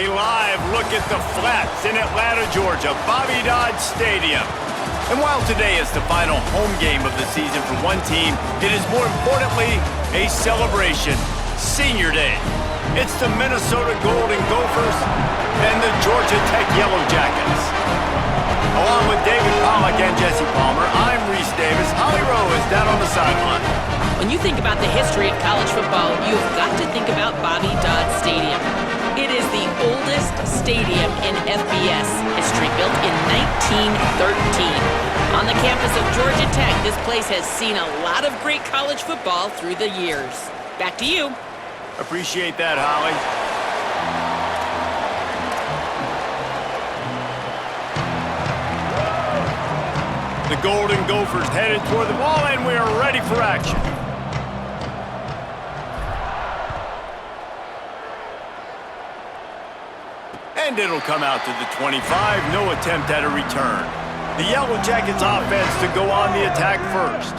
A live look at the Flats in Atlanta, Georgia, Bobby Dodd Stadium. And while today is the final home game of the season for one team, it is more importantly a celebration, Senior Day. It's the Minnesota Golden Gophers and the Georgia Tech Yellow Jackets. Along with David Pollack and Jesse Palmer, I'm Reese Davis. Holly Rowe is down on the sideline. When you think about the history of college football, you've got to think about Bobby Dodd Stadium. It is the oldest stadium in FBS history, built in 1913. On the campus of Georgia Tech, this place has seen a lot of great college football through the years. Back to you. Appreciate that, Holly. The Golden Gophers headed toward the ball, and we are ready for action. And it'll come out to the 25. No attempt at a return. The Yellow Jackets offense to go on the attack first.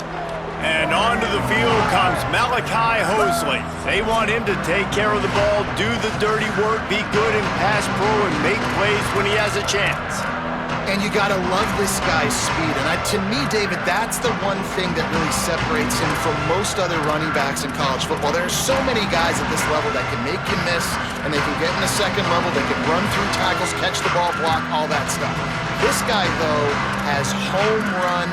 And onto the field comes Malachi Hosley. They want him to take care of the ball, do the dirty work, be good in pass pro, and make plays when he has a chance. And you got to love this guy's speed. And to me, David, that's the one thing that really separates him from most other running backs in college football. There are so many guys at this level that can make you miss, and they can get in the second level, they can run through tackles, catch the ball, block, all that stuff. This guy, though, has home run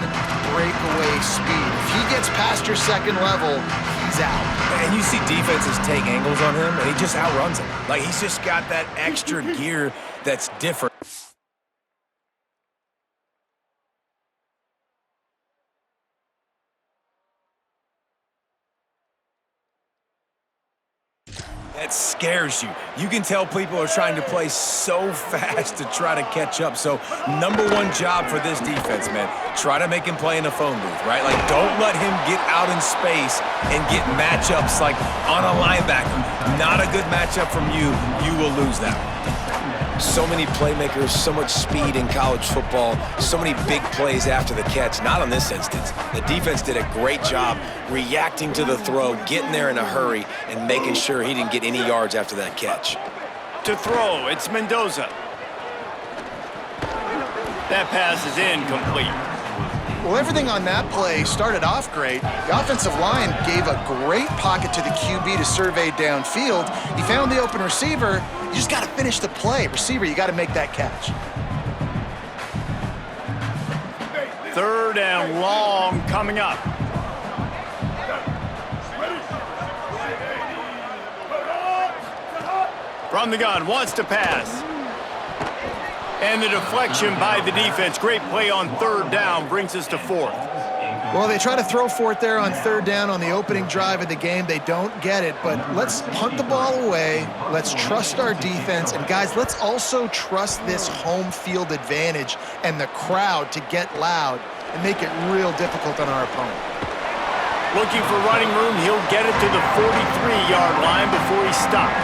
breakaway speed. If he gets past your second level, he's out. And you see defenses take angles on him, and he just outruns them. Like, he's just got that extra gear that's different. That scares you. You can tell people are trying to play so fast to try to catch up. So, number one job for this defense, man, try to make him play in the phone booth, right? Like, don't let him get out in space and get matchups like on a linebacker. Not a good matchup from you. You will lose that one. So many playmakers, so much speed in college football, so many big plays after the catch. Not in this instance. The defense did a great job reacting to the throw, getting there in a hurry, and making sure he didn't get any yards after that catch. To throw, it's Mendoza. That pass is incomplete. Well, everything on that play started off great. The offensive line gave a great pocket to the QB to survey downfield. He found the open receiver. You just got to finish the play. Receiver, you got to make that catch. Third and long coming up. From the gun, wants to pass. And the deflection by the defense. Great play on third down brings us to fourth. Well, they try to throw for it there on third down on the opening drive of the game. They don't get it, but let's punt the ball away. Let's trust our defense. And, guys, let's also trust this home field advantage and the crowd to get loud and make it real difficult on our opponent. Looking for running room. He'll get it to the 43-yard line before he stops.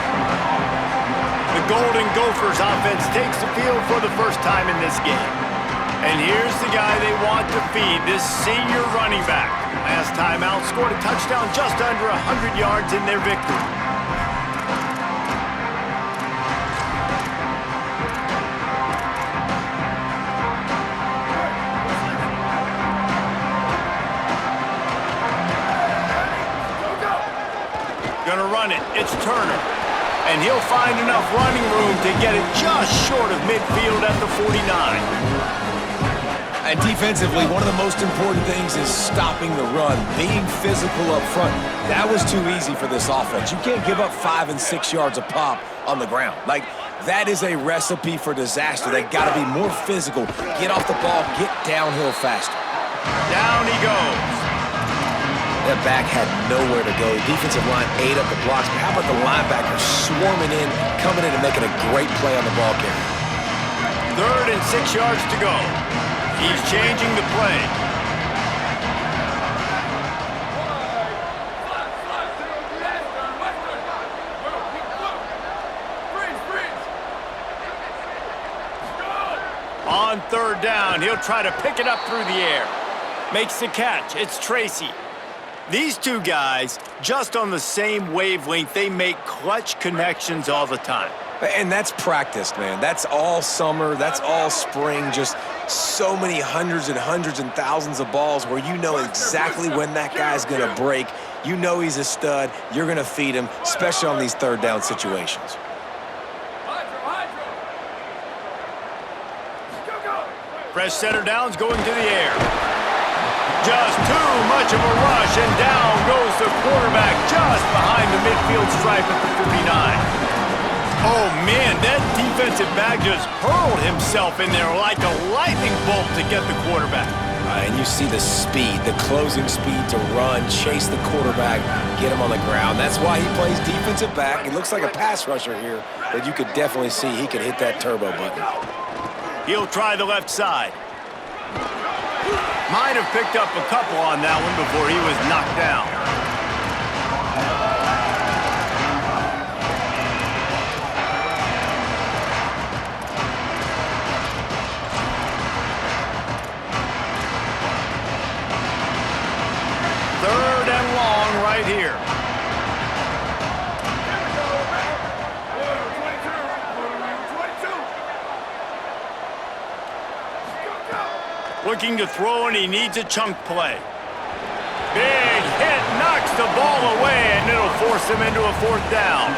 The Golden Gophers offense takes the field for the first time in this game. And here's the guy they want to feed, this senior running back. Last time out, scored a touchdown just under 100 yards in their victory. Gonna run it. It's Turner. And he'll find enough running room to get it just short of midfield at the 49. And defensively, one of the most important things is stopping the run, being physical up front. That was too easy for this offense. You can't give up 5 and 6 yards a pop on the ground. Like, that is a recipe for disaster. They got to be more physical, get off the ball, get downhill faster. Down he goes. That back had nowhere to go. Defensive line ate up the blocks. But how about the linebackers swarming in, coming in and making a great play on the ball carrier? 3rd and 6 yards to go. He's changing the play. On 3rd down, he'll try to pick it up through the air. Makes the catch. It's Tracy. These two guys, just on the same wavelength, they make clutch connections all the time. And that's practiced, man. That's all summer. That's all spring. Just so many hundreds and hundreds and thousands of balls where you know exactly when that guy's going to break. You know he's a stud. You're going to feed him, especially on these third down situations. Fresh center downs going to the air. Just too much of a rush, and down goes the quarterback just behind the midfield stripe at the 49. Oh, man, that defensive back just hurled himself in there like a lightning bolt to get the quarterback. And you see the speed, the closing speed to run, chase the quarterback, get him on the ground. That's why he plays defensive back. He looks like a pass rusher here, but you could definitely see he could hit that turbo button. He'll try the left side. Might have picked up a couple on that one before he was knocked down. Third and long right here. Looking to throw, and he needs a chunk play. Big hit, knocks the ball away, and it'll force him into a fourth down.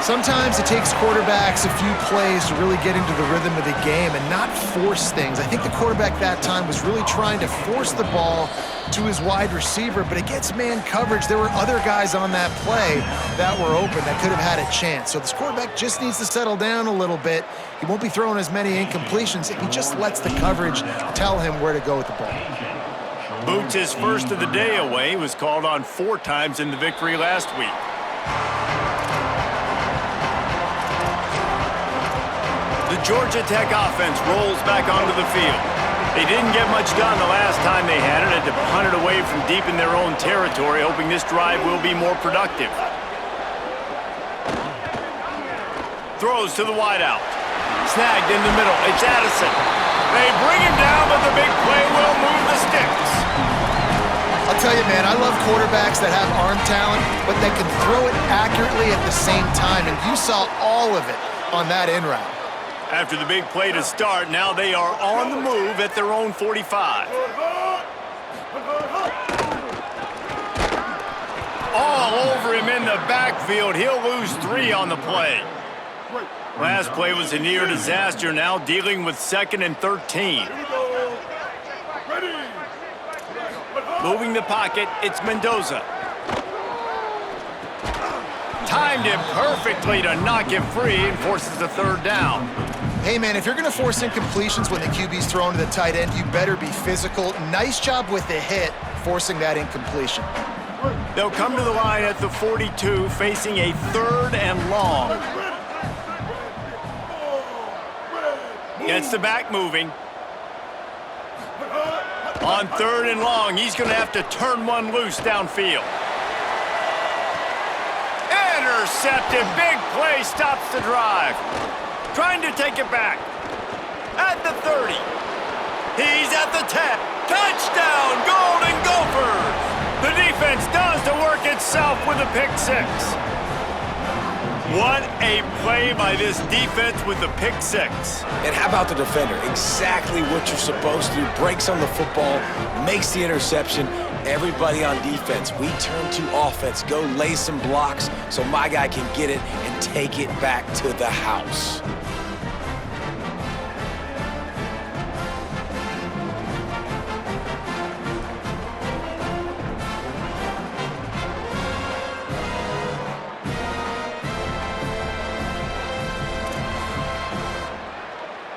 Sometimes it takes quarterbacks a few plays to really get into the rhythm of the game and not force things. I think the quarterback that time was really trying to force the ball to his wide receiver, but against man coverage, there were other guys on that play that were open that could have had a chance. So this quarterback just needs to settle down a little bit. He won't be throwing as many incompletions if he just lets the coverage tell him where to go with the ball. Boots his first of the day away. He was called on 4 times in the victory last week. The Georgia Tech offense rolls back onto the field. They didn't get much done the last time they had it. Had to punt it away from deep in their own territory, hoping this drive will be more productive. Throws to the wideout. Snagged in the middle. It's Addison. They bring him down, but the big play will move the sticks. I'll tell you, man, I love quarterbacks that have arm talent, but that can throw it accurately at the same time, and you saw all of it on that in route. After the big play to start, now they are on the move at their own 45. All over him in the backfield. He'll lose 3 on the play. Last play was a near disaster, now dealing with 2nd and 13. Moving the pocket, it's Mendoza. Timed it perfectly to knock him free and forces the 3rd down. Hey, man, if you're going to force incompletions when the QB's thrown to the tight end, you better be physical. Nice job with the hit, forcing that incompletion. They'll come to the line at the 42, facing a 3rd and long. Gets the back moving. On 3rd and long, he's going to have to turn one loose downfield. Intercepted. Big play stops the drive. Trying to take it back. At the 30. He's at the 10. Touchdown, Golden Gophers! The defense does the work itself with a pick 6. What a play by this defense with the pick 6. And how about the defender? Exactly what you're supposed to do. Breaks on the football, makes the interception. Everybody on defense, we turn to offense. Go lay some blocks so my guy can get it and take it back to the house.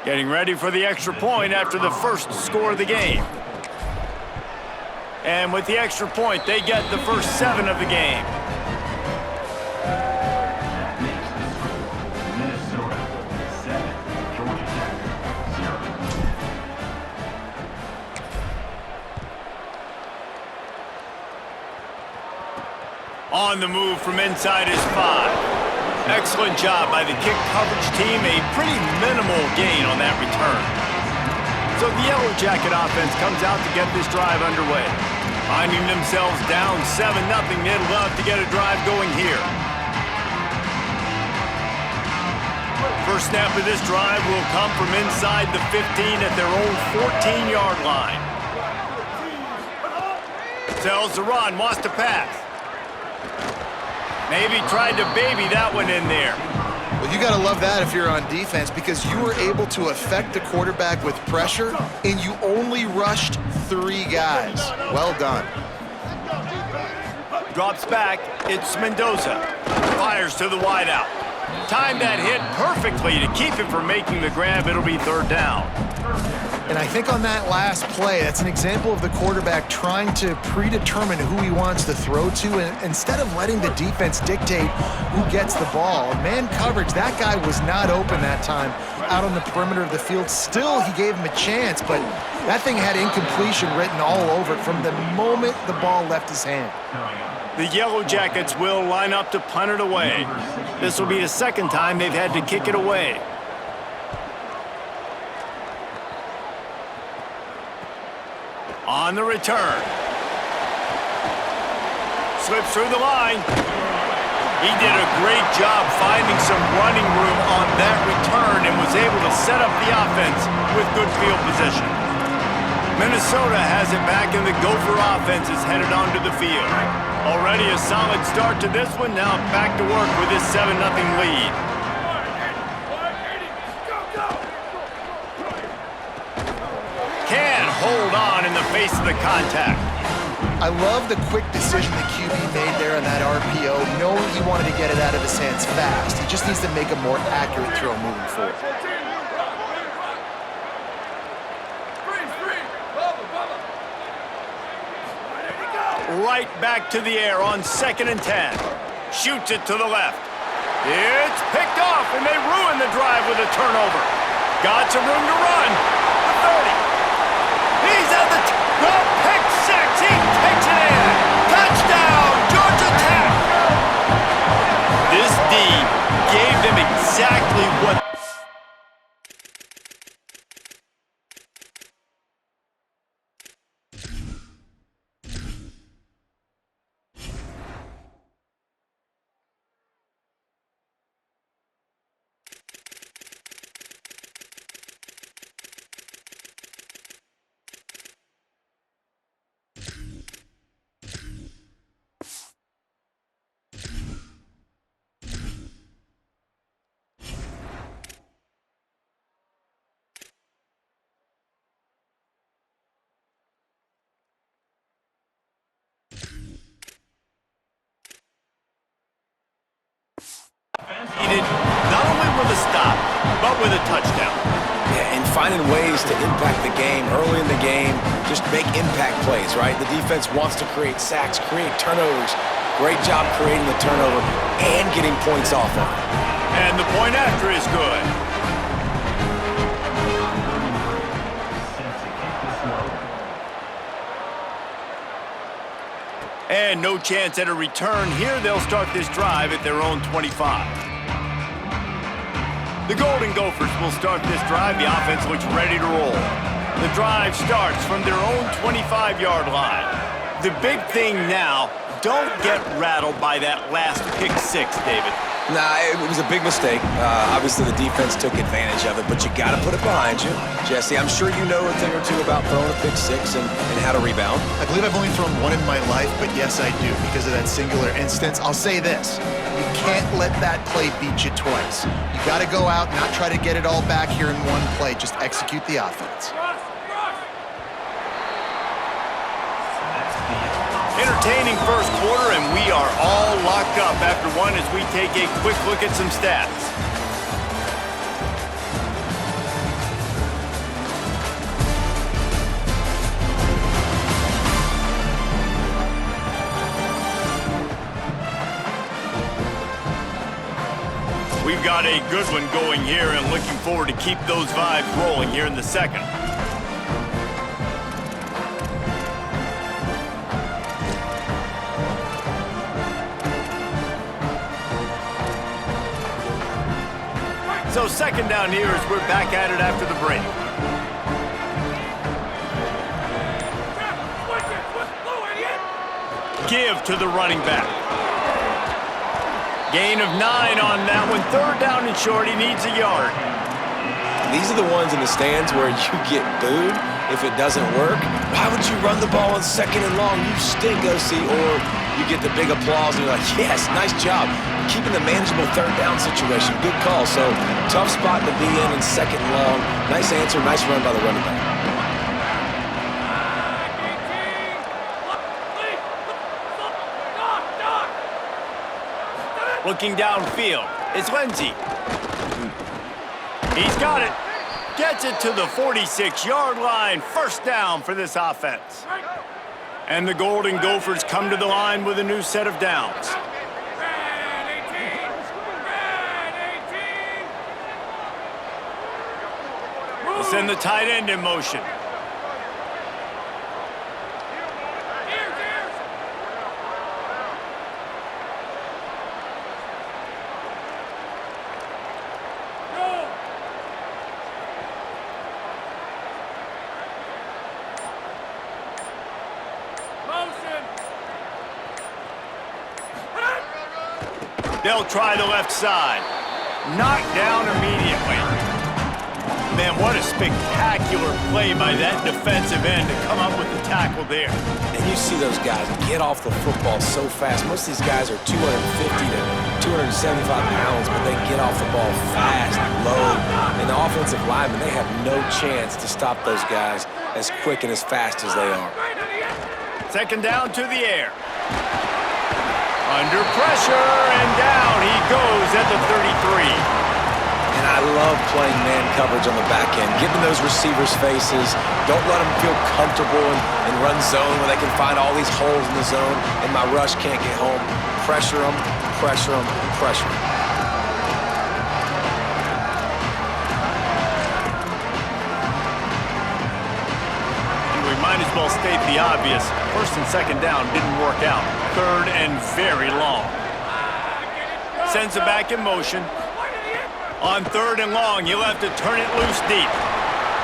Getting ready for the extra point after the first score of the game. And with the extra point, they get the first 7 of the game. On the move from inside his 5. Excellent job by the kick coverage team. A pretty minimal gain on that return. So the Yellow Jacket offense comes out to get this drive underway. Finding themselves down 7-0, they'd love to get a drive going here. First snap of this drive will come from inside the 15 at their own 14-yard line. Tells to run, wants to pass. Maybe tried to baby that one in there. Well, you got to love that if you're on defense, because you were able to affect the quarterback with pressure, and you only rushed 3 guys. Well done. Drops back, it's Mendoza. Fires to the wideout. Timed that hit perfectly to keep him from making the grab. It'll be third down. And I think on that last play, that's an example of the quarterback trying to predetermine who he wants to throw to, and instead of letting the defense dictate who gets the ball. Man coverage, that guy was not open that time out on the perimeter of the field. Still, he gave him a chance, but that thing had incompletion written all over it from the moment the ball left his hand. The Yellow Jackets will line up to punt it away. This will be the second time they've had to kick it away. On the return. Slips through the line. He did a great job finding some running room on that return and was able to set up the offense with good field position. Minnesota has it back, and the Gopher offense is headed onto the field. Already a solid start to this one. Now back to work with this 7-0 lead. Can hold on in the face of the contact. I love the quick decision the QB made there on that RPO, knowing he wanted to get it out of his hands fast. He just needs to make a more accurate throw moving forward. Right back to the air on 2nd and 10. Shoots it to the left. It's picked off, and they ruin the drive with a turnover. Got some room to run. The 30. He's at the pick 6. He takes it in. Touchdown, Georgia Tech. This D gave them exactly what needed, not only with a stop, but with a touchdown. Yeah, and finding ways to impact the game early in the game, just make impact plays, right? The defense wants to create sacks, create turnovers. Great job creating the turnover and getting points off of it. And the point after is good. And no chance at a return here. They'll start this drive at their own 25. The Golden Gophers will start this drive. The offense looks ready to roll. The drive starts from their own 25-yard line. The big thing now, don't get rattled by that last pick 6, David. Nah, it was a big mistake. Obviously, the defense took advantage of it, but you got to put it behind you. Jesse, I'm sure you know a thing or two about throwing a pick 6 and how to rebound. I believe I've only thrown one in my life, but yes, I do, because of that singular instance. I'll say this. You can't let that play beat you twice. You got to go out, not try to get it all back here in one play. Just execute the offense. Entertaining first quarter, and we are all locked up after one as we take a quick look at some stats. We've got a good one going here, and looking forward to keep those vibes rolling here in the second. So second down here as we're back at it after the break. Give to the running back. Gain of 9 on that one. 3rd down and short. He needs a yard. These are the ones in the stands where you get booed if it doesn't work. Why would you run the ball on 2nd and long? You stink, OC. Or you get the big applause and you're like, yes, nice job. Keeping the manageable 3rd down situation. Good call. So tough spot to be in 2nd and long. Nice answer. Nice run by the running back. Looking downfield, it's Lindsey. He's got it. Gets it to the 46-yard line. 1st down for this offense. And the Golden Gophers come to the line with a new set of downs. They'll send the tight end in motion. They'll try the left side. Knocked down immediately. Man, what a spectacular play by that defensive end to come up with the tackle there. And you see those guys get off the football so fast. Most of these guys are 250 to 275 pounds, but they get off the ball fast, low. And the offensive linemen, they have no chance to stop those guys as quick and as fast as they are. 2nd down to the air. Under pressure, and down he goes at the 33. And I love playing man coverage on the back end, getting those receivers' faces. Don't let them feel comfortable and run zone where they can find all these holes in the zone and my rush can't get home. Pressure them, pressure them, pressure them. We might as well state the obvious. 1st and 2nd down didn't work out. 3rd and very long. Sends it back in motion. On 3rd and long, he'll have to turn it loose deep.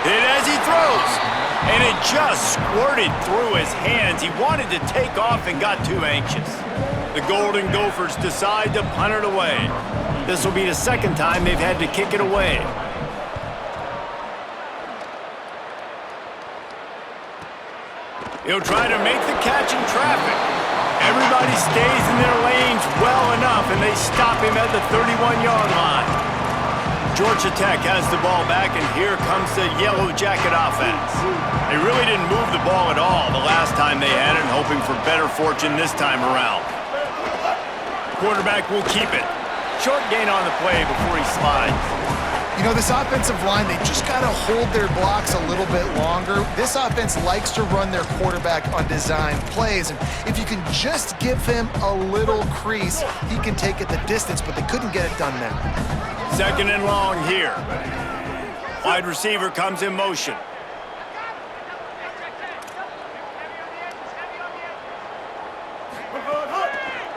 Hit as he throws. And it just squirted through his hands. He wanted to take off and got too anxious. The Golden Gophers decide to punt it away. This will be the 2nd time they've had to kick it away. He'll try to make the catch in traffic. Everybody stays in their lanes well enough, and they stop him at the 31-yard line. Georgia Tech has the ball back, and here comes the Yellow Jacket offense. They really didn't move the ball at all the last time they had it, hoping for better fortune this time around. Quarterback will keep it. Short gain on the play before he slides. You know, this offensive line, they just got to hold their blocks a little bit longer. This offense likes to run their quarterback on design plays, and if you can just give him a little crease, he can take it the distance, but they couldn't get it done now. 2nd and long here. Wide receiver comes in motion.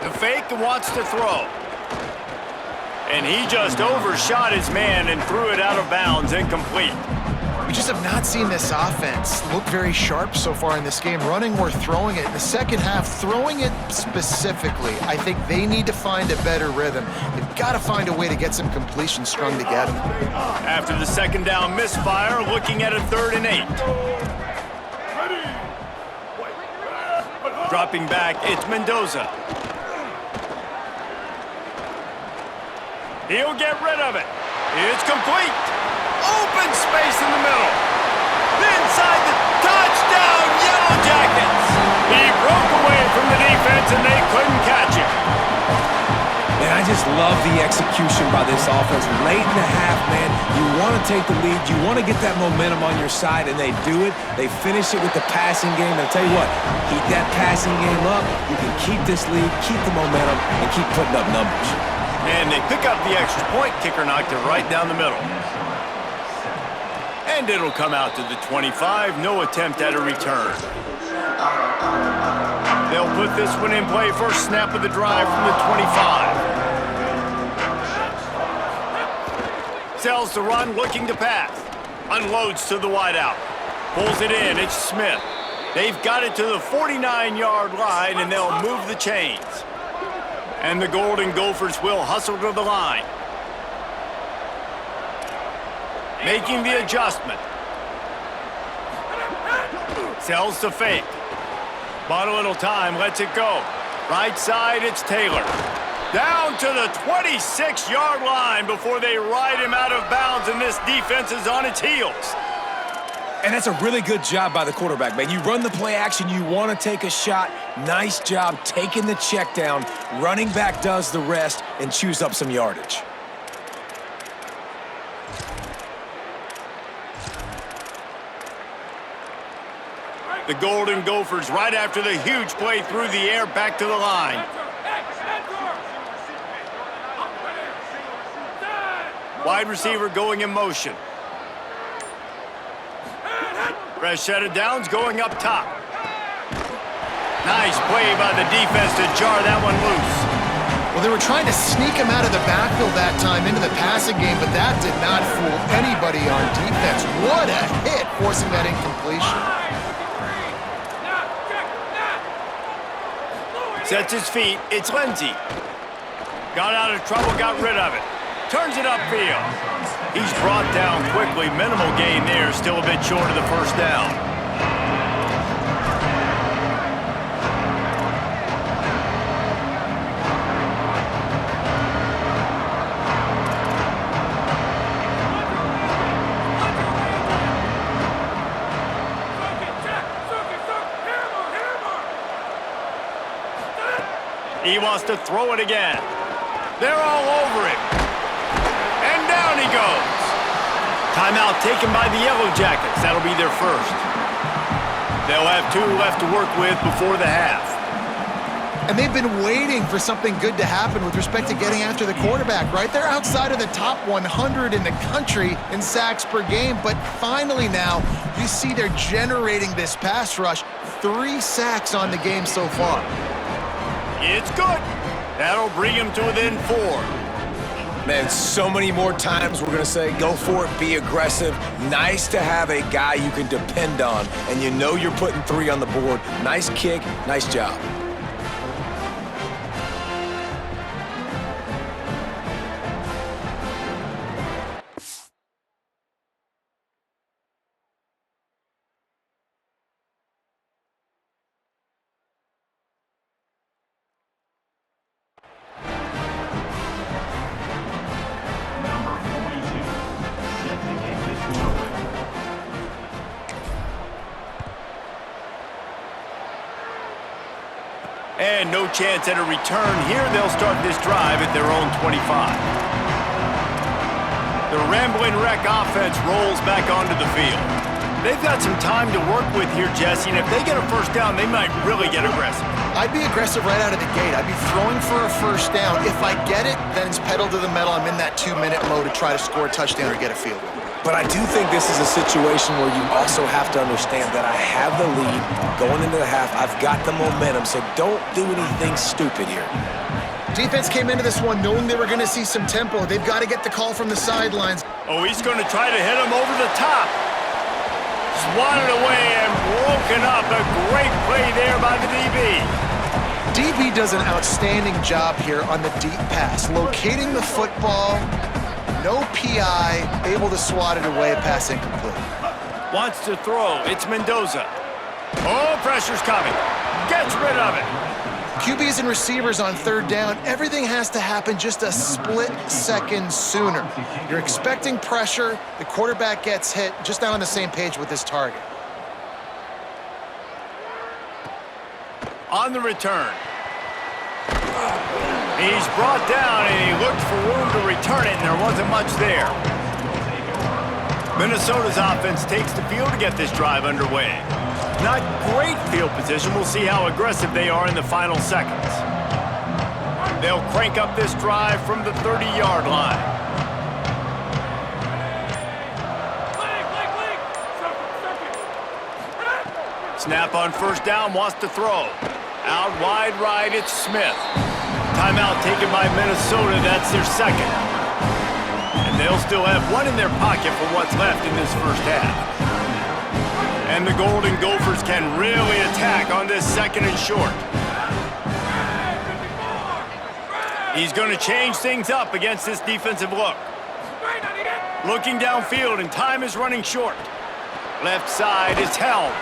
The fake wants to throw. And he just overshot his man and threw it out of bounds, incomplete. We just have not seen this offense look very sharp so far in this game, running or throwing it. In the 2nd half, throwing it specifically, I think they need to find a better rhythm. They've got to find a way to get some completions strung together. After the 2nd down misfire, looking at a 3rd and 8. Dropping back, it's Mendoza. He'll get rid of it. It's complete. Open space in the middle. Inside the touchdown, Yellow Jackets. He broke away from the defense and they couldn't catch him. Man, I just love the execution by this offense. Late in the half, man, you want to take the lead. You want to get that momentum on your side, and they do it. They finish it with the passing game. And I'll tell you what, keep that passing game up. You can keep this lead, keep the momentum, and keep putting up numbers. And they pick up the extra point. Kicker knocked it right down the middle. And it'll come out to the 25. No attempt at a return. They'll put this one in play. First snap of the drive from the 25. Sells the run, looking to pass. Unloads to the wideout. Pulls it in. It's Smith. They've got it to the 49-yard line, and they'll move the chains. And the Golden Gophers will hustle to the line. Making the adjustment. Sells to fake. Bought a little time, lets it go. Right side, it's Taylor. Down to the 26-yard line before they ride him out of bounds, and this defense is on its heels. And that's a really good job by the quarterback, man. You run the play action, you want to take a shot. Nice job taking the check down. Running back does the rest and chews up some yardage. The Golden Gophers right after the huge play through the air back to the line. Wide receiver going in motion. Fresh set of downs going up top. Nice play by the defense to jar that one loose. Well, they were trying to sneak him out of the backfield that time into the passing game, but that did not fool anybody on defense. What a hit, forcing that incompletion. Sets his feet, it's Lindsey. Got out of trouble, got rid of it. Turns it upfield. He's brought down quickly. Minimal gain there, still a bit short of the first down. He wants to throw it again. They're all over him. And down he goes. Timeout taken by the Yellow Jackets. That'll be their first. They'll have 2 left to work with before the half. And they've been waiting for something good to happen with respect to getting after the quarterback, right? They're outside of the top 100 in the country in sacks per game, but finally now you see they're generating this pass rush. 3 sacks on the game so far. It's good. That'll bring him to within 4. Man, so many more times we're going to say, go for it, be aggressive. Nice to have a guy you can depend on, and you know you're putting 3 on the board. Nice kick, nice job. And no chance at a return here. They'll start this drive at their own 25. The Rambling Wreck offense rolls back onto the field. They've got some time to work with here, Jesse, and if they get a first down, they might really get aggressive. I'd be aggressive right out of the gate. I'd be throwing for a first down. If I get it, then it's pedal to the metal. I'm in that 2-minute mode to try to score a touchdown or get a field goal. But I do think this is a situation where you also have to understand that I have the lead going into the half. I've got the momentum, so don't do anything stupid here. Defense came into this one knowing they were going to see some tempo. They've got to get the call from the sidelines. Oh, he's going to try to hit him over the top. Swatted away and broken up. A great play there by the DB. DB does an outstanding job here on the deep pass, locating the football. No PI, able to swat it away, pass incomplete. Wants to throw, it's Mendoza. Oh, pressure's coming. Gets rid of it. QBs and receivers on 3rd down, everything has to happen just a split second sooner. You're expecting pressure, the quarterback gets hit, just not on the same page with his target. On the return. He's brought down, and he looked for room to return it, and there wasn't much there. Minnesota's offense takes the field to get this drive underway. Not great field position. We'll see how aggressive they are in the final seconds. They'll crank up this drive from the 30-yard line. Snap on first down, wants to throw. Out wide right, it's Smith. Timeout taken by Minnesota, that's their second. And they'll still have 1 in their pocket for what's left in this first half. And the Golden Gophers can really attack on this 2nd and short. He's going to change things up against this defensive look. Looking downfield, and time is running short. Left side is Helms.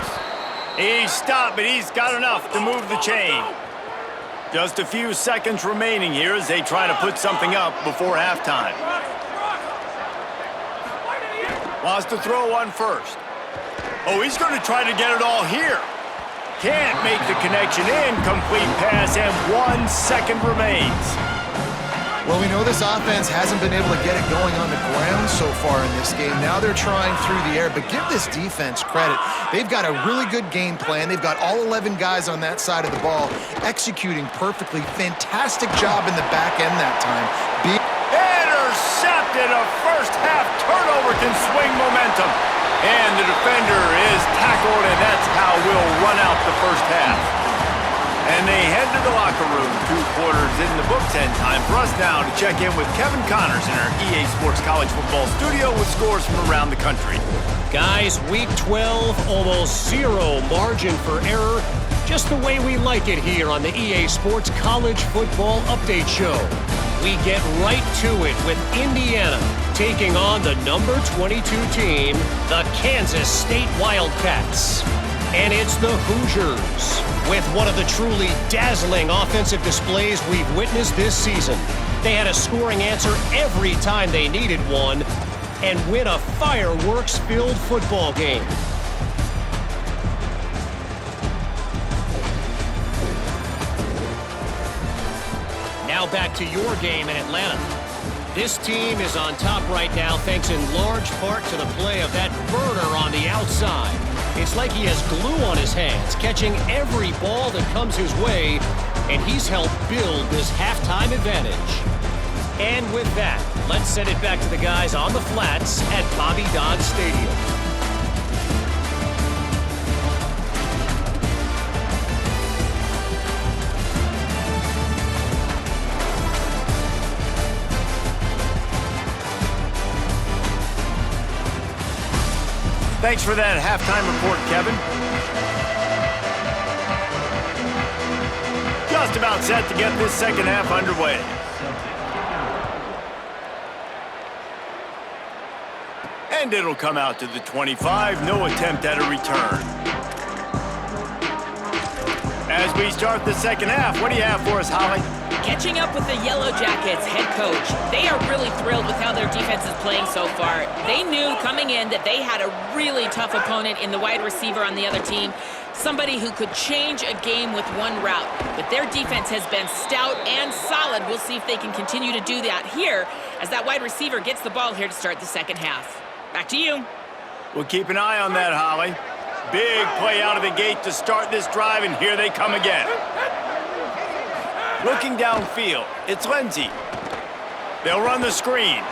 He's stopped, but he's got enough to move the chain. Just a few seconds remaining here as they try to put something up before halftime. Wants to throw on first. Oh, he's going to try to get it all here. Can't make the connection. Incomplete pass, and 1 second remains. Well, we know this offense hasn't been able to get it going on the ground so far in this game. Now they're trying through the air, but give this defense credit. They've got a really good game plan. They've got all 11 guys on that side of the ball executing perfectly. Fantastic job in the back end that time. Intercepted. A first-half turnover can swing momentum. And the defender is tackled, and that's how we'll run out the first half. And they head to the locker room. 2 quarters in the books, and time for us now to check in with Kevin Connors in our EA Sports College Football studio with scores from around the country. Guys, week 12, almost zero margin for error. Just the way we like it here on the EA Sports College Football Update Show. We get right to it with Indiana taking on the number 22 team, the Kansas State Wildcats. And it's the Hoosiers with one of the truly dazzling offensive displays we've witnessed this season. They had a scoring answer every time they needed one and win a fireworks-filled football game. Now back to your game in Atlanta. This team is on top right now thanks in large part to the play of that burner on the outside. It's like he has glue on his hands, catching every ball that comes his way, and he's helped build this halftime advantage. And with that, let's send it back to the guys on the flats at Bobby Dodd Stadium. Thanks for that halftime report, Kevin. Just about set to get this second half underway. And it'll come out to the 25. No attempt at a return. As we start the second half, what do you have for us, Holly? Catching up with the Yellow Jackets head coach, they are really thrilled with how their defense is playing so far. They knew coming in that they had a really tough opponent in the wide receiver on the other team, somebody who could change a game with one route. But their defense has been stout and solid. We'll see if they can continue to do that here as that wide receiver gets the ball here to start the second half. Back to you. We'll keep an eye on that, Holly. Big play out of the gate to start this drive, and here they come again. Looking downfield, it's Lindsey. They'll run the screen.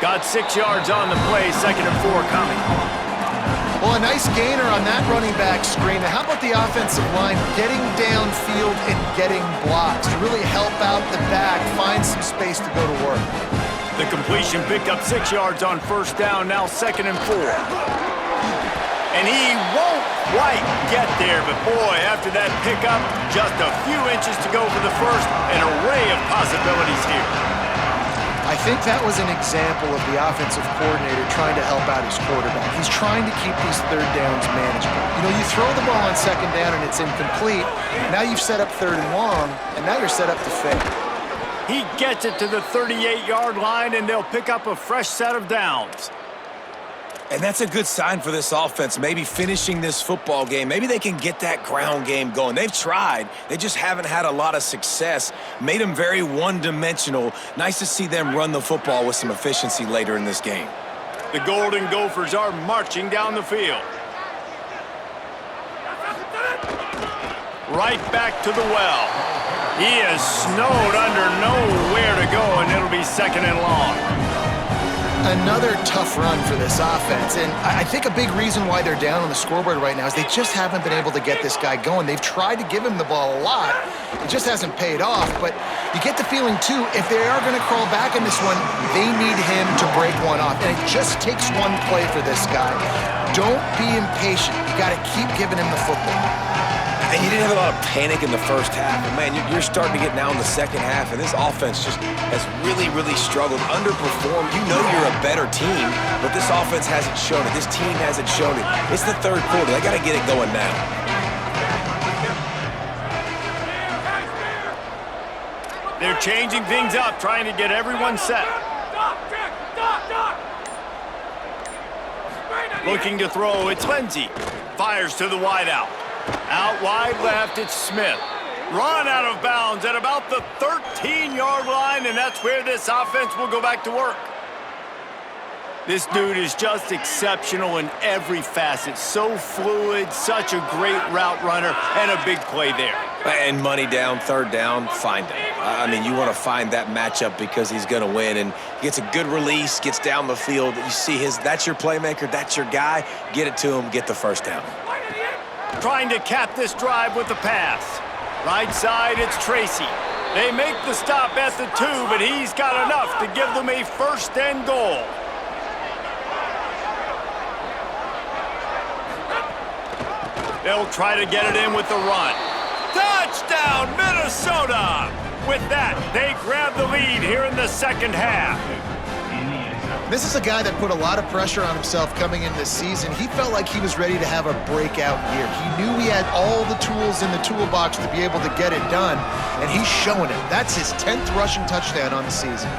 Got 6 yards on the play, 2nd and 4 coming. Well, a nice gainer on that running back screen. Now, how about the offensive line getting downfield and getting blocks to really help out the back, find some space to go to work? The completion picked up 6 yards on first down, now 2nd and 4. And he won't quite get there, but boy, after that pickup, just a few inches to go for the first, an array of possibilities here. I think that was an example of the offensive coordinator trying to help out his quarterback. He's trying to keep these third downs manageable. You know, you throw the ball on 2nd down and it's incomplete. Now you've set up 3rd and long, and now you're set up to fail. He gets it to the 38-yard line, and they'll pick up a fresh set of downs. And that's a good sign for this offense, maybe finishing this football game. Maybe they can get that ground game going. They've tried. They just haven't had a lot of success. Made them very one-dimensional. Nice to see them run the football with some efficiency later in this game. The Golden Gophers are marching down the field. Right back to the well. He is snowed under, nowhere to go, and it'll be 2nd and long. Another tough run for this offense, and I think a big reason why they're down on the scoreboard right now is they just haven't been able to get this guy going. They've tried to give him the ball a lot. It just hasn't paid off, but you get the feeling, too, if they are going to crawl back in this one, they need him to break one off, and it just takes one play for this guy. Don't be impatient. You got to keep giving him the football. And he didn't have a lot of panic in the first half. But, man, you're starting to get now in the second half, and this offense just has really, really struggled, underperformed. You know you're a better team, but this offense hasn't shown it. This team hasn't shown it. It's the third quarter. They got to get it going now. They're changing things up, trying to get everyone set. Looking to throw, it's Lindsey. Fires to the wideout. Out wide left, it's Smith. Run out of bounds at about the 13-yard line, and that's where this offense will go back to work. This dude is just exceptional in every facet. So fluid, such a great route runner, and a big play there. And money down, third down, find him. I mean, you want to find that matchup because he's going to win, and gets a good release, gets down the field. You see that's your playmaker, that's your guy. Get it to him, get the first down. Trying to cap this drive with the pass. Right side, it's Tracy. They make the stop at the 2, but he's got enough to give them a first and goal. They'll try to get it in with the run. Touchdown, Minnesota! With that, they grab the lead here in the second half. This is a guy that put a lot of pressure on himself coming into this season. He felt like he was ready to have a breakout year. He knew he had all the tools in the toolbox to be able to get it done, and he's showing it. That's his 10th rushing touchdown on the season.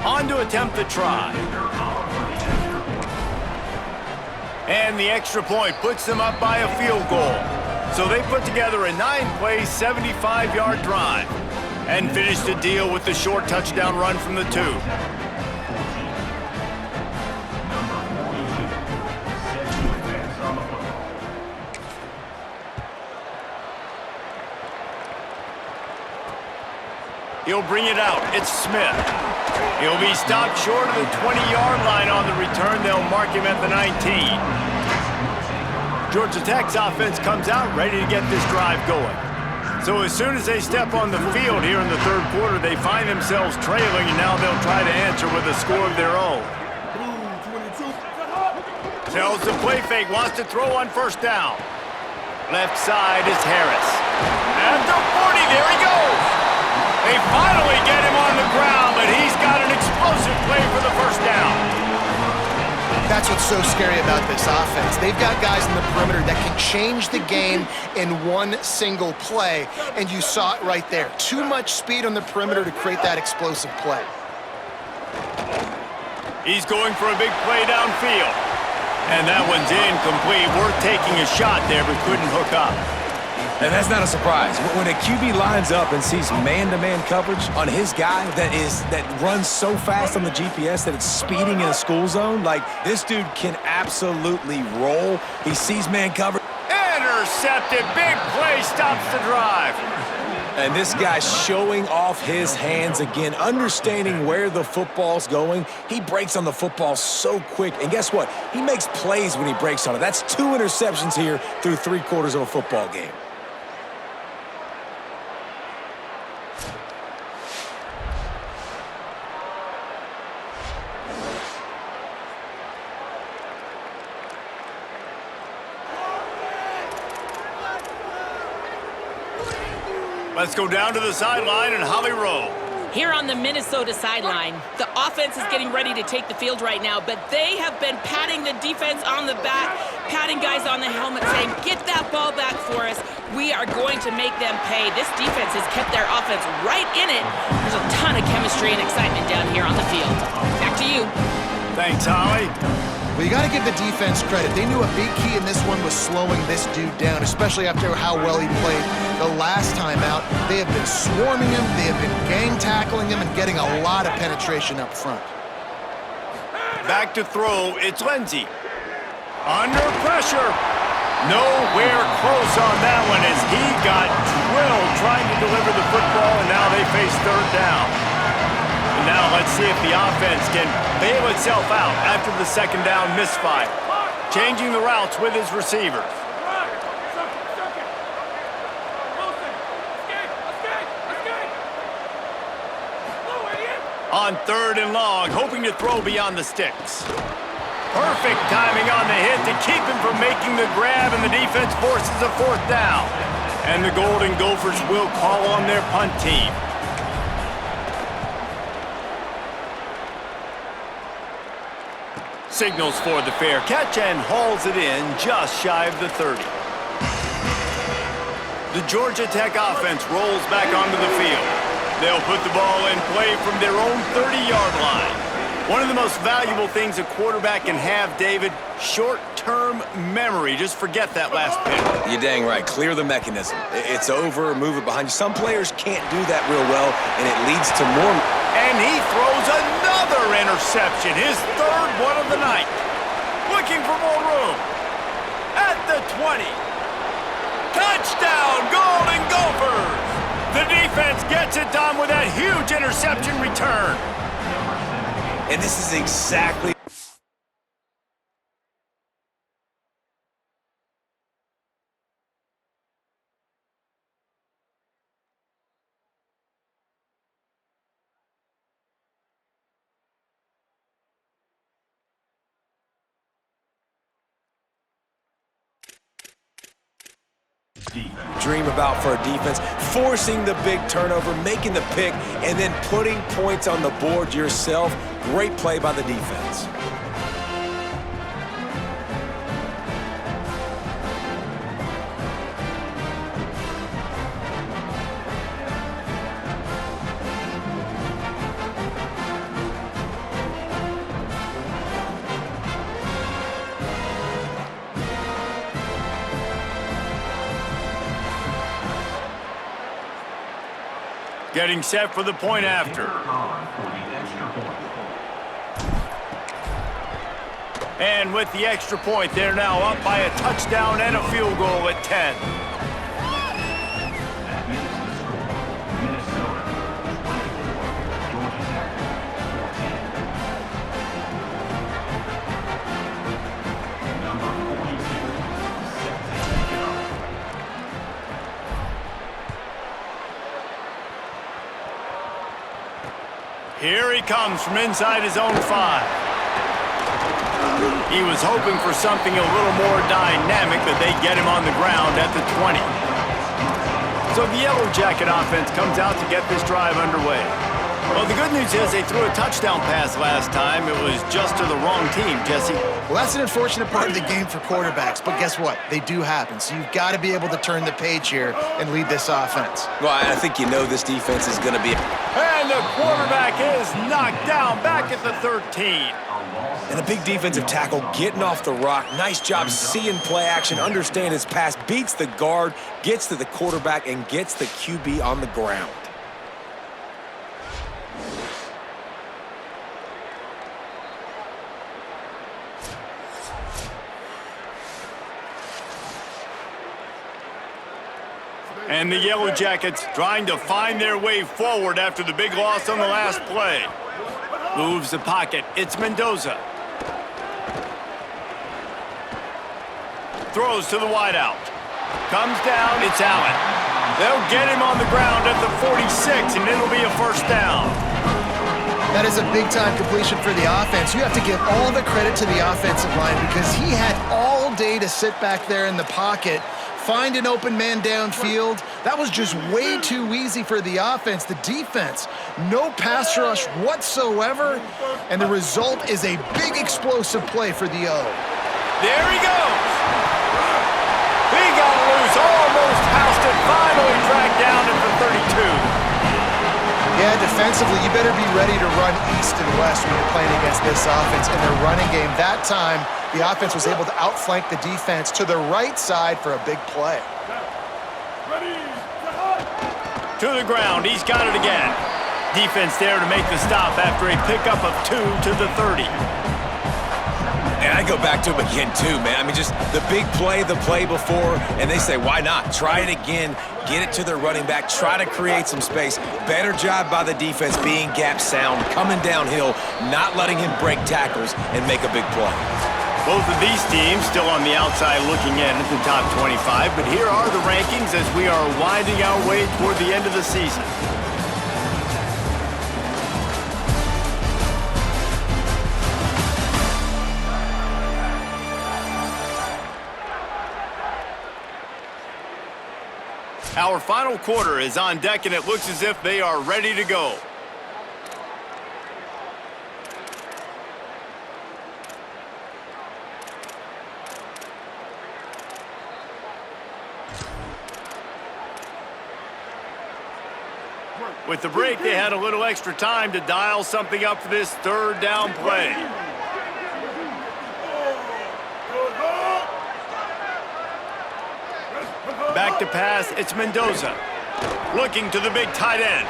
On to attempt the try. And the extra point puts them up by a field goal. So they put together a 9-play, 75-yard drive and finish the deal with the short touchdown run from the 2. He'll bring it out. It's Smith. He'll be stopped short of the 20-yard line on the return. They'll mark him at the 19. Georgia Tech's offense comes out ready to get this drive going. So as soon as they step on the field here in the third quarter, they find themselves trailing, and now they'll try to answer with a score of their own. Tells the play fake, wants to throw on first down. Left side is Harris. At the 40, there he goes. They finally get him on the ground, but he's got an explosive play for the first down. That's what's so scary about this offense. They've got guys in the perimeter that can change the game in one single play, and you saw it right there. Too much speed on the perimeter to create that explosive play. He's going for a big play downfield. And that one's incomplete. Worth taking a shot there, but couldn't hook up. And that's not a surprise. When a QB lines up and sees man-to-man coverage on his guy that runs so fast on the GPS that it's speeding in a school zone, like, this dude can absolutely roll. He sees man coverage. Intercepted. Big play stops the drive. And this guy's showing off his hands again, understanding where the football's going. He breaks on the football so quick. And guess what? He makes plays when he breaks on it. That's 2 interceptions here through 3 quarters of a football game. Let's go down to the sideline and Holly Rowe. Here on the Minnesota sideline, the offense is getting ready to take the field right now, but they have been patting the defense on the back, patting guys on the helmet, saying, get that ball back for us. We are going to make them pay. This defense has kept their offense right in it. There's a ton of chemistry and excitement down here on the field. Back to you. Thanks, Holly. Well, you got to give the defense credit. They knew a big key in this one was slowing this dude down, especially after how well he played the last time out. They have been swarming him, they have been gang tackling him, and getting a lot of penetration up front. Back to throw, it's Lindsey. Under pressure. Nowhere close on that one as he got drilled trying to deliver the football, and now they face third down. And now let's see if the offense can bail itself out after the second down misfire. Changing the routes with his receivers. On 3rd and long, hoping to throw beyond the sticks. Perfect timing on the hit to keep him from making the grab, and the defense forces a 4th down. And the Golden Gophers will call on their punt team. Signals for the fair catch and hauls it in just shy of the 30. The Georgia Tech offense rolls back onto the field. They'll put the ball in play from their own 30-yard line. One of the most valuable things a quarterback can have, David, short-term memory. Just forget that last pick. You're dang right. Clear the mechanism. It's over, move it behind you. Some players can't do that real well, and it leads to more. And he throws another interception, his 3rd one of the night. Looking for more room. At the 20. Touchdown, Golden Gophers! The defense gets it done with that huge interception return. And this is exactly... dream about for a defense, forcing the big turnover, making the pick, and then putting points on the board yourself. Great play by the defense. Getting set for the point after. And with the extra point, they're now up by a touchdown and a field goal at 10. Here he comes from inside his own 5. He was hoping for something a little more dynamic, but they get him on the ground at the 20. So the Yellow Jacket offense comes out to get this drive underway. Well, the good news is they threw a touchdown pass last time. It was just to the wrong team, Jesse. Well, that's an unfortunate part of the game for quarterbacks, but guess what? They do happen, so you've got to be able to turn the page here and lead this offense. Well, I think you know this defense is going to be... And the quarterback is knocked down back at the 13. And a big defensive tackle getting off the rock. Nice job seeing play action, understand his pass, beats the guard, gets to the quarterback, and gets the QB on the ground. And the Yellow Jackets trying to find their way forward after the big loss on the last play. Moves the pocket. It's Mendoza. Throws to the wideout. Comes down. It's Allen. They'll get him on the ground at the 46, and it'll be a 1st down. That is a big-time completion for the offense. You have to give all the credit to the offensive line because he had all day to sit back there in the pocket, find an open man downfield. That was just way too easy for the offense. The defense, no pass rush whatsoever, and the result is a big explosive play for the O. There he goes. He got loose, almost housed it, finally tracked down at the 32. Yeah, defensively, you better be ready to run east and west when you're playing against this offense in their running game. That time, the offense was able to outflank the defense to the right side for a big play. To the ground, he's got it again. Defense there to make the stop after a pickup of 2 to the 30. And I go back to him again, too, man. I mean, just the big play, the play before, and they say, why not? Try it again, get it to their running back, try to create some space. Better job by the defense being gap sound, coming downhill, not letting him break tackles and make a big play. Both of these teams still on the outside looking in at the top 25, but here are the rankings as we are winding our way toward the end of the season. Our final quarter is on deck, and it looks as if they are ready to go. With the break, they had a little extra time to dial something up for this third down play. Back to pass, it's Mendoza. Looking to the big tight end.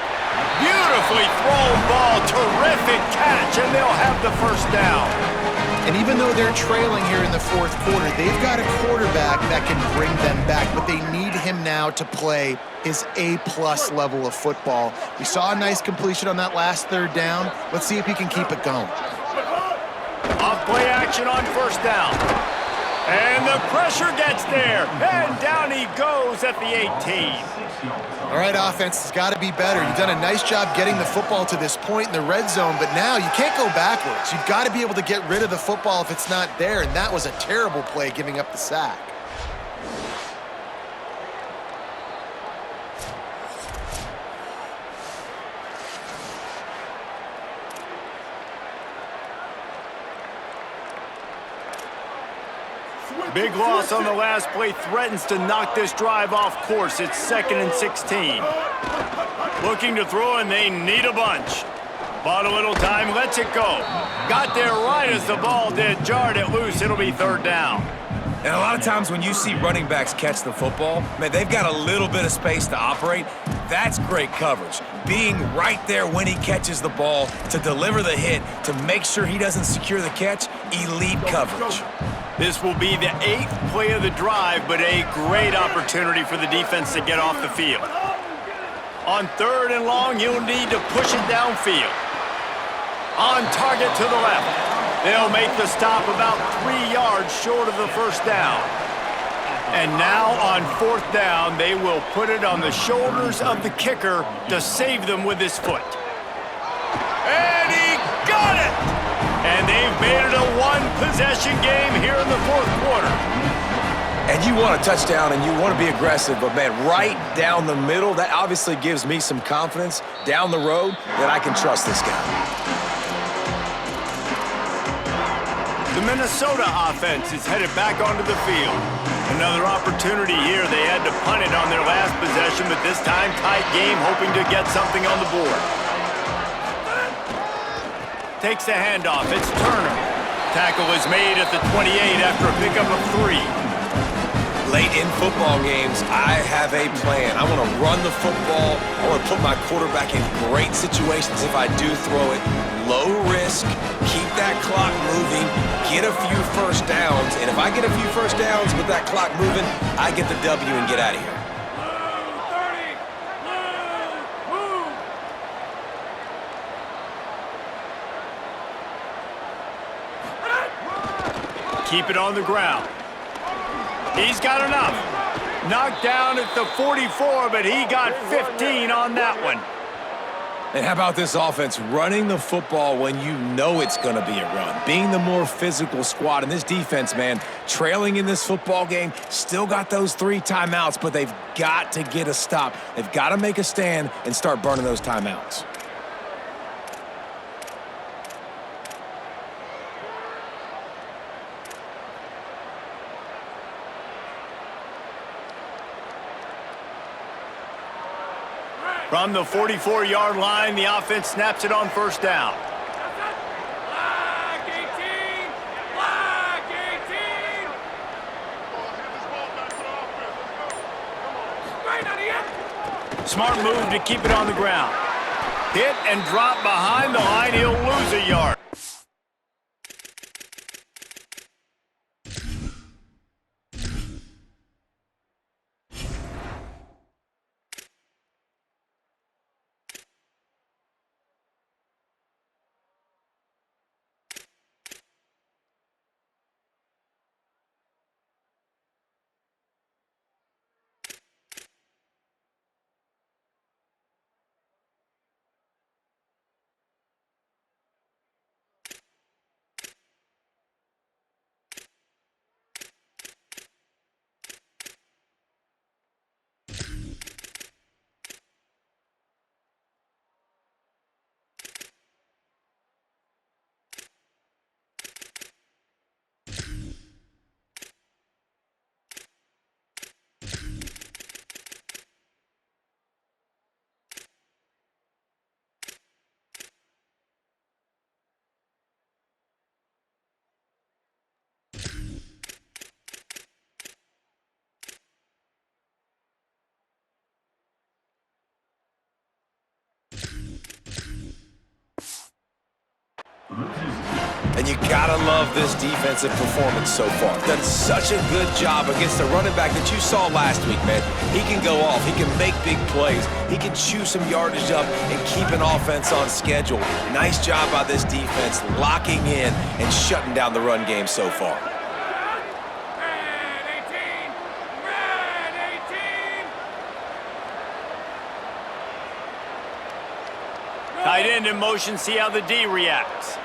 Beautifully thrown ball, terrific catch, and they'll have the first down. And even though they're trailing here in the fourth quarter, they've got a quarterback that can bring them back, but they need him now to play his A-plus level of football. We saw a nice completion on that last third down. Let's see if he can keep it going. Off play action on first down. And the pressure gets there, and down he goes at the 18. All right, offense has got to be better. You've done a nice job getting the football to this point in the red zone, but now you can't go backwards. You've got to be able to get rid of the football if it's not there, and that was a terrible play giving up the sack. Big loss on the last play threatens to knock this drive off course. It's 2nd and 16. Looking to throw, and they need a bunch. Bought a little time, lets it go. Got there right as the ball did, jarred it loose. It'll be third down. And a lot of times when you see running backs catch the football, man, they've got a little bit of space to operate. That's great coverage. Being right there when he catches the ball to deliver the hit, to make sure he doesn't secure the catch, elite coverage. This will be the 8th play of the drive, but a great opportunity for the defense to get off the field. On 3rd and long, you'll need to push it downfield. On target to the left. They'll make the stop about 3 yards short of the first down. And now on 4th down, they will put it on the shoulders of the kicker to save them with his foot. And he got it! And they've made it a one-possession game here in the fourth quarter. And you want a touchdown and you want to be aggressive, but man, right down the middle, that obviously gives me some confidence down the road that I can trust this guy. The Minnesota offense is headed back onto the field. Another opportunity here. They had to punt it on their last possession, but this time tight game, hoping to get something on the board. Takes the handoff. It's Turner. Tackle is made at the 28 after a pickup of 3. Late in football games, I have a plan. I want to run the football. I want to put my quarterback in great situations if I do throw it. Low risk, keep that clock moving, get a few first downs. And if I get a few first downs with that clock moving, I get the W and get out of here. Keep it on the ground. He's got enough. Knocked down at the 44, but he got 15 on that one. And how about this offense running the football when you know it's going to be a run? Being the more physical squad. And this defense, man, trailing in this football game, still got those 3 timeouts, but they've got to get a stop. They've got to make a stand and start burning those timeouts. From the 44-yard line, the offense snaps it on first down. Flag 18! Flag 18! Right on the end! Smart move to keep it on the ground. Hit and drop behind the line. He'll lose a yard. And you gotta love this defensive performance so far. Done such a good job against the running back that you saw last week, man. He can go off. He can make big plays. He can chew some yardage up and keep an offense on schedule. Nice job by this defense locking in and shutting down the run game so far. Red 18! Red 18! Tight end in motion, see how the D reacts.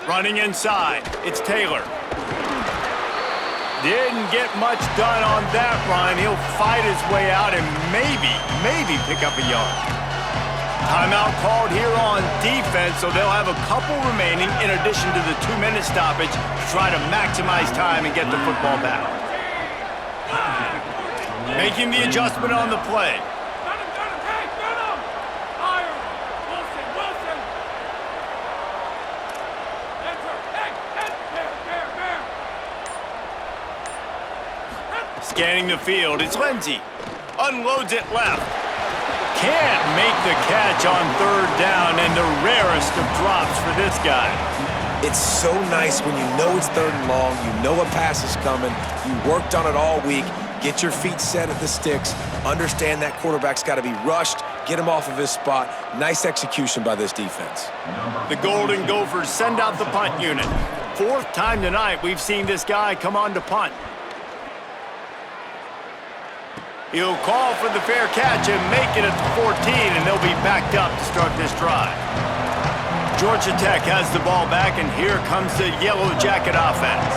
Running inside, it's Taylor. Didn't get much done on that run. He'll fight his way out and maybe pick up a yard. Timeout called here on defense, so they'll have a couple remaining in addition to the 2-minute stoppage to try to maximize time and get the football back. Making the adjustment on the play. Scanning the field, it's Lindsey. Unloads it left. Can't make the catch on 3rd down, and the rarest of drops for this guy. It's so nice when you know it's 3rd and long, you know a pass is coming, you worked on it all week, get your feet set at the sticks, understand that quarterback's got to be rushed, get him off of his spot. Nice execution by this defense. The Golden Gophers send out the punt unit. 4th time tonight we've seen this guy come on to punt. He'll call for the fair catch and make it at the 14, and they'll be backed up to start this drive. Georgia Tech has the ball back, and here comes the Yellow Jacket offense.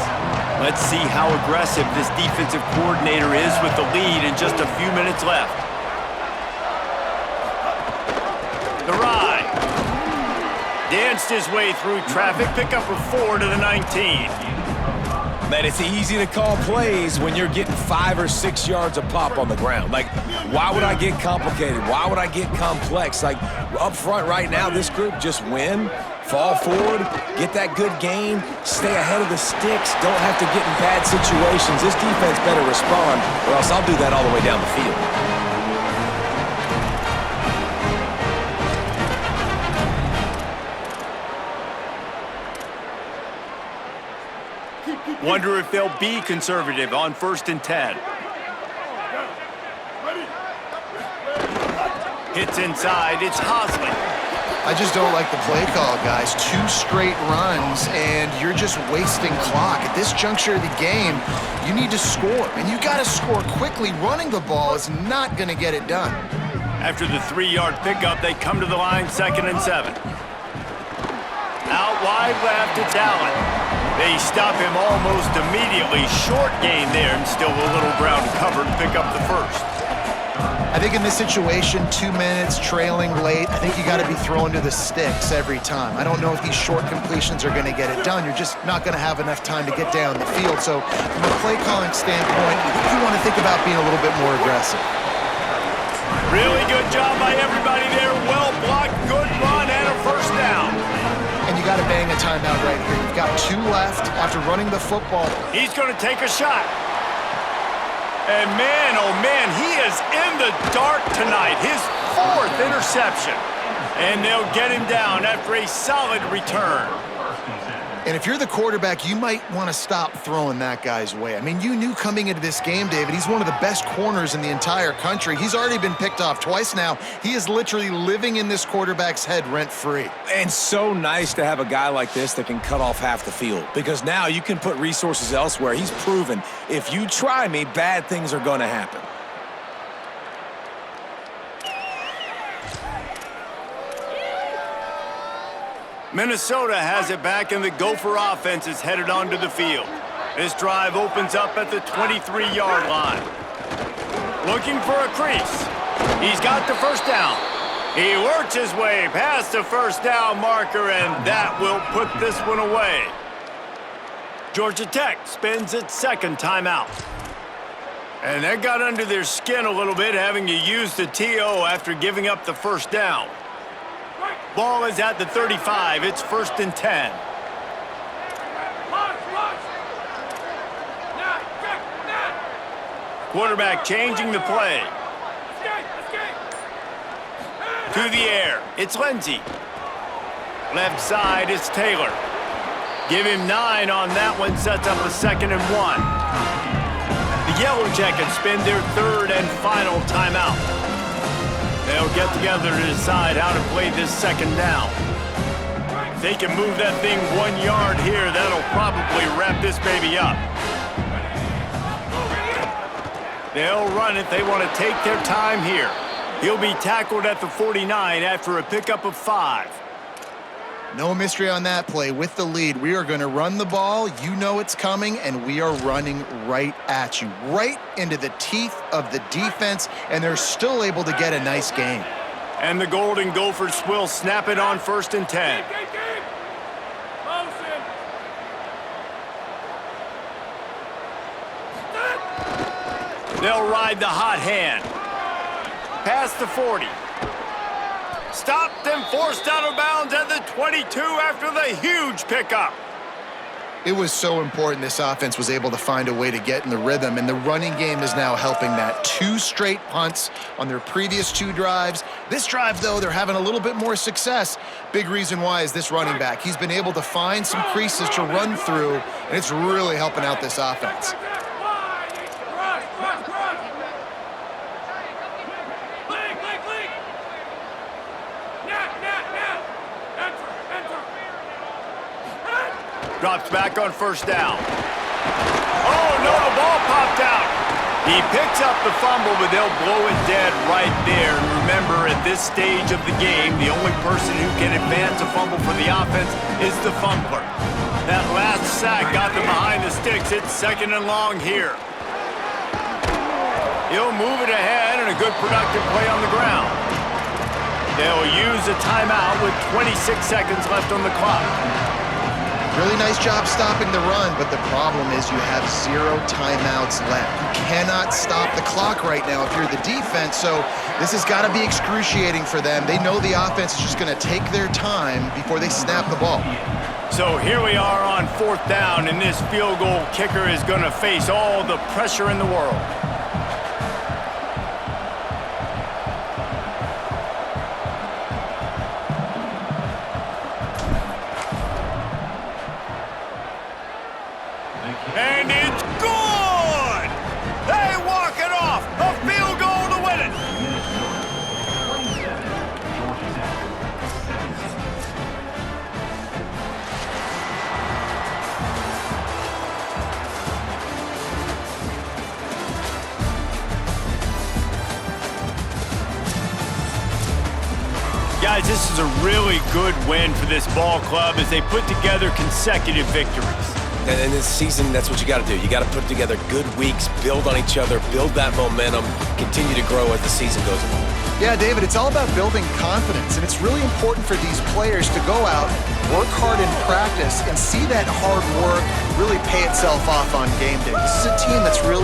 Let's see how aggressive this defensive coordinator is with the lead and just a few minutes left. The ride. Danced his way through traffic, pick up a 4 to the 19. Man, it's easy to call plays when you're getting 5 or 6 yards a pop on the ground. Like, why would I get complicated? Why would I get complex? Like, up front right now, this group just win, fall forward, get that good gain, stay ahead of the sticks, don't have to get in bad situations. This defense better respond, or else I'll do that all the way down the field. Wonder if they'll be conservative on 1st and 10. Hits inside, it's Hosley. I just don't like the play call, guys. 2 straight runs, and you're just wasting clock. At this juncture of the game, you need to score, and you got to score quickly. Running the ball is not going to get it done. After the 3-yard pickup, they come to the line 2nd and 7. Out wide left, it's Allen. They stop him almost immediately. Short gain there, and still a little ground covered to pick up the 1st. I think in this situation, 2 minutes, trailing late, I think you got to be throwing to the sticks every time. I don't know if these short completions are going to get it done. You're just not going to have enough time to get down the field. So from a play calling standpoint, I think you want to think about being a little bit more aggressive. Really good job by everybody there. Well blocked, good run, and a 1st down. And you got to bang a timeout right here. You've got 2 left after running the football. He's going to take a shot. And man, oh man, he is in the dark tonight. His 4th interception. And they'll get him down after a solid return. And if you're the quarterback, you might want to stop throwing that guy's way. I mean, you knew coming into this game, David, he's one of the best corners in the entire country. He's already been picked off twice now. He is literally living in this quarterback's head rent-free. And so nice to have a guy like this that can cut off half the field, because now you can put resources elsewhere. He's proven if you try me, bad things are going to happen. Minnesota has it back, and the Gopher offense is headed onto the field. This drive opens up at the 23-yard line. Looking for a crease. He's got the 1st down. He works his way past the 1st down marker, and that will put this one away. Georgia Tech spends its 2nd timeout. And that got under their skin a little bit, having to use the TO after giving up the 1st down. Ball is at the 35. It's 1st and 10. Quarterback changing the play. To the air, it's Lindsey. Left side is Taylor. Give him 9 on that one, sets up a 2nd and 1. The Yellow Jackets spend their 3rd and final timeout. They'll get together to decide how to play this 2nd down. If they can move that thing 1 yard here, that'll probably wrap this baby up. They'll run it. They want to take their time here. He'll be tackled at the 49 after a pickup of 5. No mystery on that play. With the lead, we are going to run the ball. You know it's coming, and we are running right at you, right into the teeth of the defense, and they're still able to get a nice gain. And the Golden Gophers will snap it on 1st and 10. Motion. They'll ride the hot hand. Past the 40. Stopped and forced out of bounds at the 22 after the huge pickup. It was so important this offense was able to find a way to get in the rhythm, and the running game is now helping that. 2 straight punts on their previous 2 drives. This drive, though, they're having a little bit more success. Big reason why is this running back. He's been able to find some creases to run through, and it's really helping out this offense. Drops back on 1st down. Oh, no, the ball popped out. He picks up the fumble, but they'll blow it dead right there. And remember, at this stage of the game, the only person who can advance a fumble for the offense is the fumbler. That last sack got them behind the sticks. It's 2nd and long here. He'll move it ahead and a good productive play on the ground. They'll use a timeout with 26 seconds left on the clock. Really nice job stopping the run, but the problem is you have 0 timeouts left. You cannot stop the clock right now if you're the defense, so this has got to be excruciating for them. They know the offense is just going to take their time before they snap the ball. So here we are on 4th down, and this field goal kicker is going to face all the pressure in the world. And it's good! They walk it off! A field goal to win it! Guys, this is a really good win for this ball club as they put together consecutive victories. And in this season, that's what you got to do. You got to put together good weeks, build on each other, build that momentum, continue to grow as the season goes along. Yeah, David, it's all about building confidence, and it's really important for these players to go out, work hard in practice, and see that hard work really pay itself off on game day. This is a team that's really